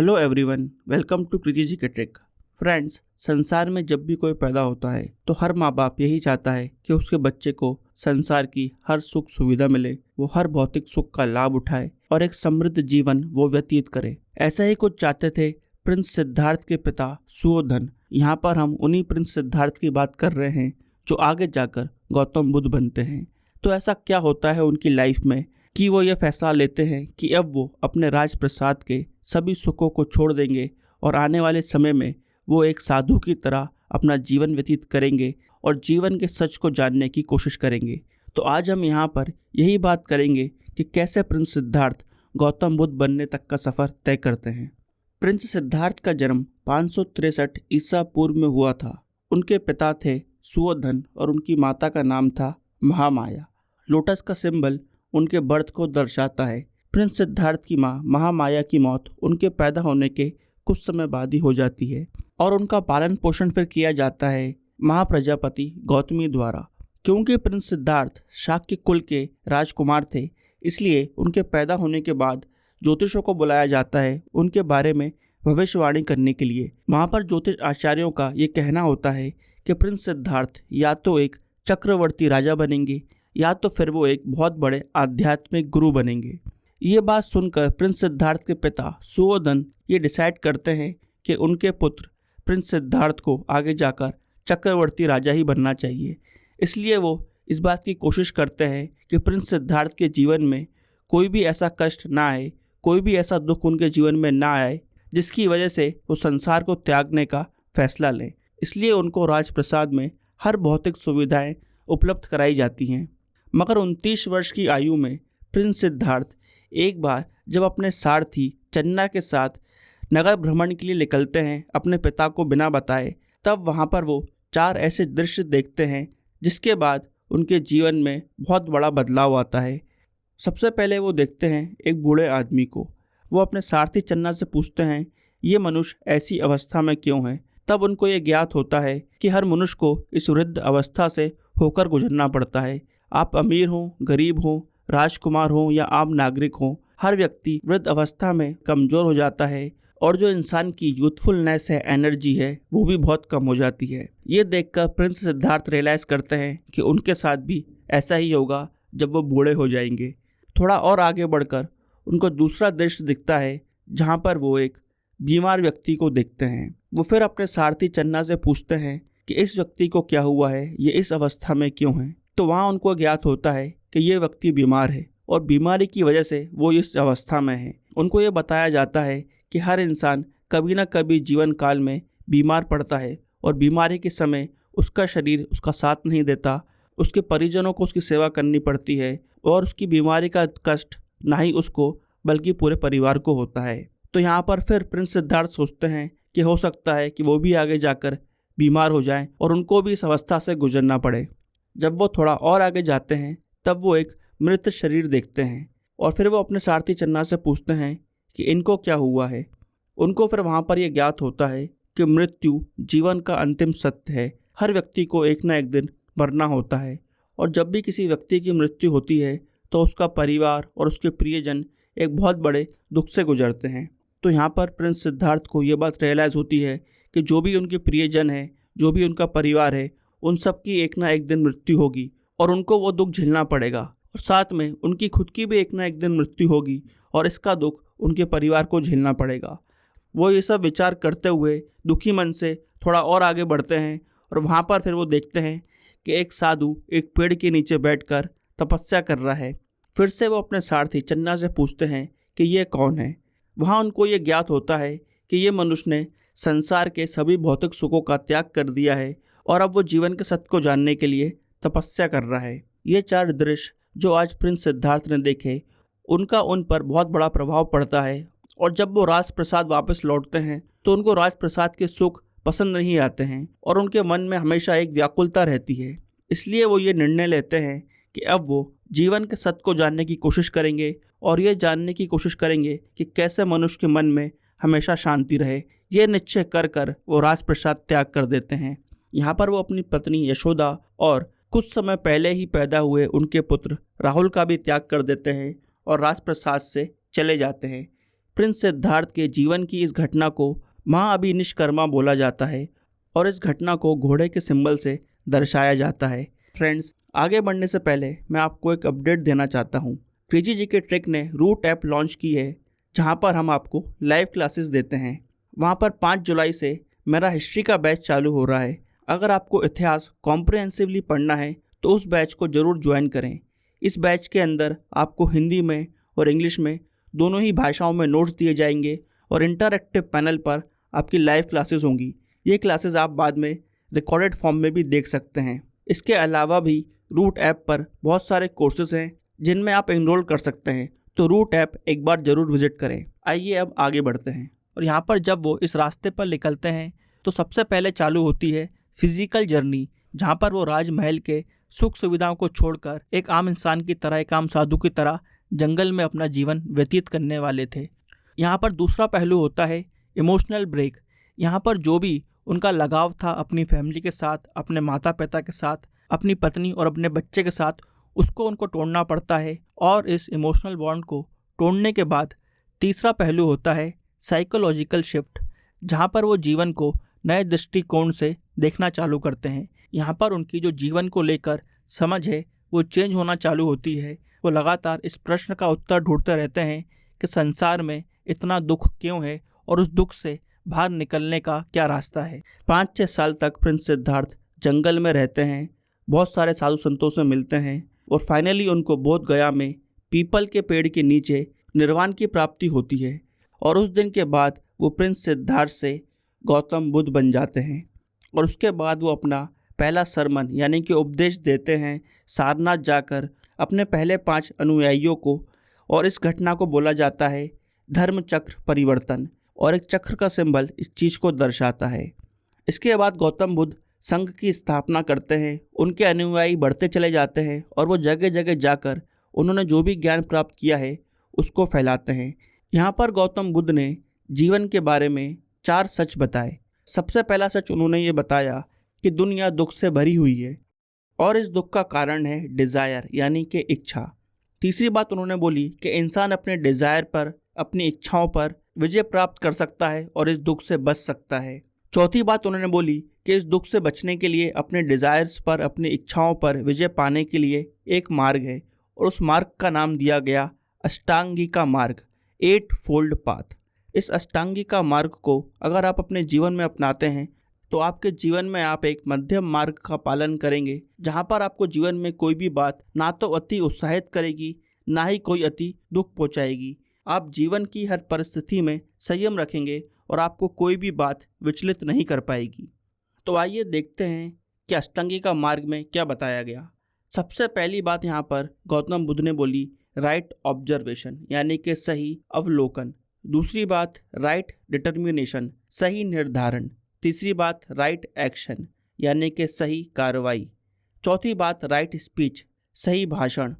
Hello everyone, welcome to कृति जी के trick. Friends, संसार में जब भी कोई पैदा होता है तो हर माँ बाप यही चाहता है कि उसके बच्चे को संसार की हर सुख सुविधा मिले, वो हर भौतिक सुख का लाभ उठाए और एक समृद्ध जीवन वो व्यतीत करे। ऐसा ही कुछ चाहते थे प्रिंस सिद्धार्थ के पिता सुयोधन। यहाँ पर हम उन्हीं प्रिंस सिद्धार्थ की बात कर रहे हैं जो आगे जाकर गौतम बुद्ध बनते हैं। तो ऐसा क्या होता है उनकी लाइफ में कि वो ये फैसला लेते हैं कि अब वो अपने राजप्रसाद के सभी सुखों को छोड़ देंगे और आने वाले समय में वो एक साधु की तरह अपना जीवन व्यतीत करेंगे और जीवन के सच को जानने की कोशिश करेंगे। तो आज हम यहाँ पर यही बात करेंगे कि कैसे प्रिंस सिद्धार्थ गौतम बुद्ध बनने तक का सफ़र तय करते हैं। प्रिंस सिद्धार्थ का जन्म 563 ईसा पूर्व में हुआ था। उनके पिता थे सुयोधन और उनकी माता का नाम था महामाया। लोटस का सिंबल उनके बर्थ को दर्शाता है। प्रिंस सिद्धार्थ की माँ महामाया की मौत उनके पैदा होने के कुछ समय बाद ही हो जाती है और उनका पालन पोषण फिर किया जाता है महाप्रजापति गौतमी द्वारा। क्योंकि प्रिंस सिद्धार्थ शाक्य कुल के राजकुमार थे, इसलिए उनके पैदा होने के बाद ज्योतिषों को बुलाया जाता है उनके बारे में भविष्यवाणी करने के लिए। वहाँ पर ज्योतिष आचार्यों का ये कहना होता है कि प्रिंस सिद्धार्थ या तो एक चक्रवर्ती राजा बनेंगे या तो फिर वो एक बहुत बड़े आध्यात्मिक गुरु बनेंगे। ये बात सुनकर प्रिंस सिद्धार्थ के पिता सुयोधन ये डिसाइड करते हैं कि उनके पुत्र प्रिंस सिद्धार्थ को आगे जाकर चक्रवर्ती राजा ही बनना चाहिए। इसलिए वो इस बात की कोशिश करते हैं कि प्रिंस सिद्धार्थ के जीवन में कोई भी ऐसा कष्ट ना आए, कोई भी ऐसा दुख उनके जीवन में ना आए जिसकी वजह से वो संसार को त्यागने का फैसला लें। इसलिए उनको राजप्रसाद में हर भौतिक सुविधाएं उपलब्ध कराई जाती हैं। मगर 29 वर्ष की आयु में प्रिंस सिद्धार्थ एक बार जब अपने सारथी चन्ना के साथ नगर भ्रमण के लिए निकलते हैं अपने पिता को बिना बताए, तब वहाँ पर वो 4 ऐसे दृश्य देखते हैं जिसके बाद उनके जीवन में बहुत बड़ा बदलाव आता है। सबसे पहले वो देखते हैं एक बूढ़े आदमी को। वो अपने सारथी चन्ना से पूछते हैं ये मनुष्य ऐसी अवस्था में क्यों है। तब उनको ये ज्ञात होता है कि हर मनुष्य को इस वृद्ध अवस्था से होकर गुजरना पड़ता है। आप अमीर हों, गरीब हों, राजकुमार हों या आम नागरिक हों, हर व्यक्ति वृद्ध अवस्था में कमज़ोर हो जाता है और जो इंसान की यूथफुलनेस है, एनर्जी है, वो भी बहुत कम हो जाती है। ये देखकर प्रिंस सिद्धार्थ रियलाइज़ करते हैं कि उनके साथ भी ऐसा ही होगा जब वो बूढ़े हो जाएंगे। थोड़ा और आगे बढ़कर उनको दूसरा दृश्य दिखता है जहाँ पर वो एक बीमार व्यक्ति को देखते हैं। वो फिर अपने सारथी चन्ना से पूछते हैं कि इस व्यक्ति को क्या हुआ है, ये इस अवस्था में क्यों है। तो वहाँ उनको ज्ञात होता है कि ये व्यक्ति बीमार है और बीमारी की वजह से वो इस अवस्था में है। उनको ये बताया जाता है कि हर इंसान कभी ना कभी जीवन काल में बीमार पड़ता है और बीमारी के समय उसका शरीर उसका साथ नहीं देता, उसके परिजनों को उसकी सेवा करनी पड़ती है और उसकी बीमारी का कष्ट ना ही उसको बल्कि पूरे परिवार को होता है। तो यहाँ पर फिर प्रिंस सिद्धार्थ सोचते हैं कि हो सकता है कि वो भी आगे जाकर बीमार हो जाएं और उनको भी इस अवस्था से गुजरना पड़े। जब वो थोड़ा और आगे जाते हैं तब वो एक मृत शरीर देखते हैं और फिर वो अपने सारथी चन्ना से पूछते हैं कि इनको क्या हुआ है। उनको फिर वहाँ पर यह ज्ञात होता है कि मृत्यु जीवन का अंतिम सत्य है। हर व्यक्ति को एक ना एक दिन मरना होता है और जब भी किसी व्यक्ति की मृत्यु होती है तो उसका परिवार और उसके प्रियजन एक बहुत बड़े दुख से गुजरते हैं। तो यहाँ पर प्रिंस सिद्धार्थ को ये बात रियलाइज़ होती है कि जो भी उनके प्रियजन है, जो भी उनका परिवार है, उन सब की एक ना एक दिन मृत्यु होगी और उनको वो दुख झेलना पड़ेगा और साथ में उनकी खुद की भी एक ना एक दिन मृत्यु होगी और इसका दुख उनके परिवार को झेलना पड़ेगा। वो ये सब विचार करते हुए दुखी मन से थोड़ा और आगे बढ़ते हैं और वहाँ पर फिर वो देखते हैं कि एक साधु एक पेड़ के नीचे बैठकर तपस्या कर रहा है। फिर से वो अपने सारथी चन्ना से पूछते हैं कि ये कौन है। वहाँ उनको ये ज्ञात होता है कि ये मनुष्य ने संसार के सभी भौतिक सुखों का त्याग कर दिया है और अब वो जीवन के सत्य को जानने के लिए तपस्या कर रहा है। ये 4 दृश्य जो आज प्रिंस सिद्धार्थ ने देखे, उनका उन पर बहुत बड़ा प्रभाव पड़ता है और जब वो राजप्रसाद वापस लौटते हैं तो उनको राजप्रसाद के सुख पसंद नहीं आते हैं और उनके मन में हमेशा एक व्याकुलता रहती है। इसलिए वो ये निर्णय लेते हैं कि अब वो जीवन के सत्य को जानने की कोशिश करेंगे और ये जानने की कोशिश करेंगे कि कैसे मनुष्य के मन में हमेशा शांति रहे। ये निश्चय कर कर वो राजप्रसाद त्याग कर देते हैं। यहाँ पर वो अपनी पत्नी यशोदा और कुछ समय पहले ही पैदा हुए उनके पुत्र राहुल का भी त्याग कर देते हैं और राजप्रसाद से चले जाते हैं। प्रिंस सिद्धार्थ के जीवन की इस घटना को महाअभिनिष्कर्मा बोला जाता है और इस घटना को घोड़े के सिंबल से दर्शाया जाता है। फ्रेंड्स, आगे बढ़ने से पहले मैं आपको एक अपडेट देना चाहता हूँ। क्रेजी जीके ट्रिक ने रूट ऐप लॉन्च की है, जहाँ पर हम आपको लाइव क्लासेस देते हैं। वहाँ पर 5 जुलाई से मेरा हिस्ट्री का बैच चालू हो रहा है। अगर आपको इतिहास कॉम्प्रिहेंसिवली पढ़ना है तो उस बैच को ज़रूर ज्वाइन करें। इस बैच के अंदर आपको हिंदी में और इंग्लिश में दोनों ही भाषाओं में नोट्स दिए जाएंगे और इंटरैक्टिव पैनल पर आपकी लाइव क्लासेस होंगी। ये क्लासेस आप बाद में रिकॉर्डेड फॉर्म में भी देख सकते हैं। इसके अलावा भी रूट ऐप पर बहुत सारे कोर्सेज हैं जिनमें आप एनरोल कर सकते हैं, तो रूट ऐप एक बार ज़रूर विजिट करें। आइए अब आगे बढ़ते हैं। और यहाँ पर जब वो इस रास्ते पर निकलते हैं तो सबसे पहले चालू होती है फिजिकल जर्नी, जहाँ पर वो राजमहल के सुख सुविधाओं को छोड़कर एक आम इंसान की तरह, एक आम साधु की तरह जंगल में अपना जीवन व्यतीत करने वाले थे। यहाँ पर दूसरा पहलू होता है इमोशनल ब्रेक। यहाँ पर जो भी उनका लगाव था अपनी फैमिली के साथ, अपने माता पिता के साथ, अपनी पत्नी और अपने बच्चे के साथ, उसको उनको तोड़ना पड़ता है। और इस इमोशनल बॉन्ड को तोड़ने के बाद तीसरा पहलू होता है साइकोलॉजिकल शिफ्ट, जहाँ पर वो जीवन को नए दृष्टिकोण से देखना चालू करते हैं। यहाँ पर उनकी जो जीवन को लेकर समझ है वो चेंज होना चालू होती है। वो लगातार इस प्रश्न का उत्तर ढूंढते रहते हैं कि संसार में इतना दुख क्यों है और उस दुख से बाहर निकलने का क्या रास्ता है। 5-6 साल तक प्रिंस सिद्धार्थ जंगल में रहते हैं, बहुत सारे साधु संतों से मिलते हैं और फाइनली उनको बोध गया में पीपल के पेड़ के नीचे निर्वाण की प्राप्ति होती है। और उस दिन के बाद वो प्रिंस सिद्धार्थ से गौतम बुद्ध बन जाते हैं और उसके बाद वो अपना पहला सरमन यानी कि उपदेश देते हैं सारनाथ जाकर अपने पहले 5 अनुयायियों को। और इस घटना को बोला जाता है धर्म चक्र परिवर्तन, और एक चक्र का सिंबल इस चीज़ को दर्शाता है। इसके बाद गौतम बुद्ध संघ की स्थापना करते हैं, उनके अनुयायी बढ़ते चले जाते हैं और वो जगह जगह जाकर उन्होंने जो भी ज्ञान प्राप्त किया है उसको फैलाते हैं। यहाँ पर गौतम बुद्ध ने जीवन के बारे में 4 सच बताए। सबसे पहला सच उन्होंने ये बताया कि दुनिया दुख से भरी हुई है और इस दुख का कारण है डिज़ायर यानी कि इच्छा। तीसरी बात उन्होंने बोली कि इंसान अपने डिज़ायर पर, अपनी इच्छाओं पर विजय प्राप्त कर सकता है और इस दुख से बच सकता है। चौथी बात उन्होंने बोली कि इस दुख से बचने के लिए अपने डिज़ायर्स पर, अपनी इच्छाओं पर विजय पाने के लिए एक मार्ग है और उस मार्ग का नाम दिया गया अष्टांगिका मार्ग, 8 फोल्ड पाथ। इस अष्टांगिका मार्ग को अगर आप अपने जीवन में अपनाते हैं तो आपके जीवन में आप एक मध्यम मार्ग का पालन करेंगे, जहाँ पर आपको जीवन में कोई भी बात ना तो अति उत्साहित करेगी ना ही कोई अति दुख पहुँचाएगी। आप जीवन की हर परिस्थिति में संयम रखेंगे और आपको कोई भी बात विचलित नहीं कर पाएगी। तो आइए देखते हैं कि अष्टांगिका मार्ग में क्या बताया गया। सबसे पहली बात यहाँ पर गौतम बुद्ध ने बोली राइट ऑब्जर्वेशन यानी कि सही अवलोकन। दूसरी बात राइट डिटर्मिनेशन, सही निर्धारण। तीसरी बात राइट एक्शन यानी कि सही कार्रवाई। चौथी बात राइट स्पीच, सही भाषण।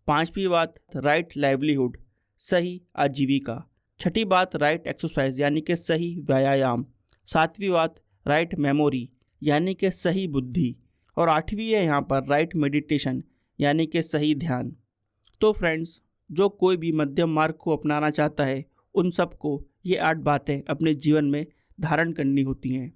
पांचवी बात राइट लाइवलीहुड, सही आजीविका। छठी बात राइट एक्सरसाइज यानी कि सही व्यायाम। सातवीं बात राइट मेमोरी यानी कि सही बुद्धि। और आठवीं है यहाँ पर राइट मेडिटेशन यानी कि सही ध्यान। तो फ्रेंड्स, जो कोई भी मध्यम मार्ग को अपनाना चाहता है उन सबको ये 8 बातें अपने जीवन में धारण करनी होती हैं।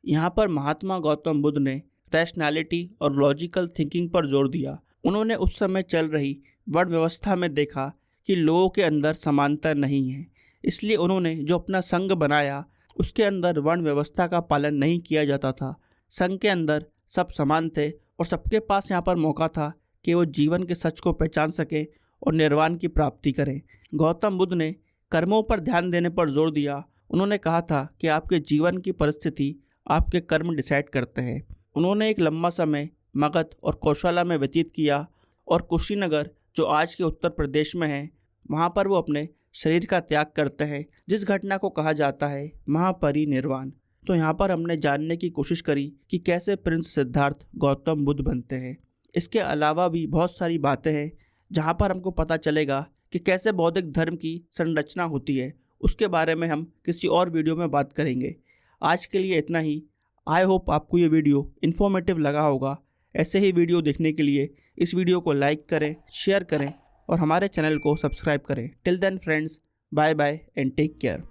यहाँ पर महात्मा गौतम बुद्ध ने रैशनैलिटी और लॉजिकल थिंकिंग पर जोर दिया। उन्होंने उस समय चल रही वर्ण व्यवस्था में देखा कि लोगों के अंदर समानता नहीं है, इसलिए उन्होंने जो अपना संघ बनाया उसके अंदर वर्ण व्यवस्था का पालन नहीं किया जाता था। संघ के अंदर सब समान थे और सबके पास यहाँ पर मौका था कि वो जीवन के सच को पहचान सकें और निर्वाण की प्राप्ति करें। गौतम बुद्ध ने कर्मों पर ध्यान देने पर जोर दिया। उन्होंने कहा था कि आपके जीवन की परिस्थिति आपके कर्म डिसाइड करते हैं। उन्होंने एक लंबा समय मगध और कौशला में व्यतीत किया और कुशीनगर जो आज के उत्तर प्रदेश में है वहाँ पर वो अपने शरीर का त्याग करते हैं, जिस घटना को कहा जाता है महापरिनिर्वाण। तो यहाँ पर हमने जानने की कोशिश करी कि कैसे प्रिंस सिद्धार्थ गौतम बुद्ध बनते हैं। इसके अलावा भी बहुत सारी बातें हैं जहाँ पर हमको पता चलेगा कि कैसे बौद्धिक धर्म की संरचना होती है। उसके बारे में हम किसी और वीडियो में बात करेंगे। आज के लिए इतना ही। आई होप आपको ये वीडियो इन्फॉर्मेटिव लगा होगा। ऐसे ही वीडियो देखने के लिए इस वीडियो को लाइक करें, शेयर करें और हमारे चैनल को सब्सक्राइब करें। Till then friends, bye bye and take care.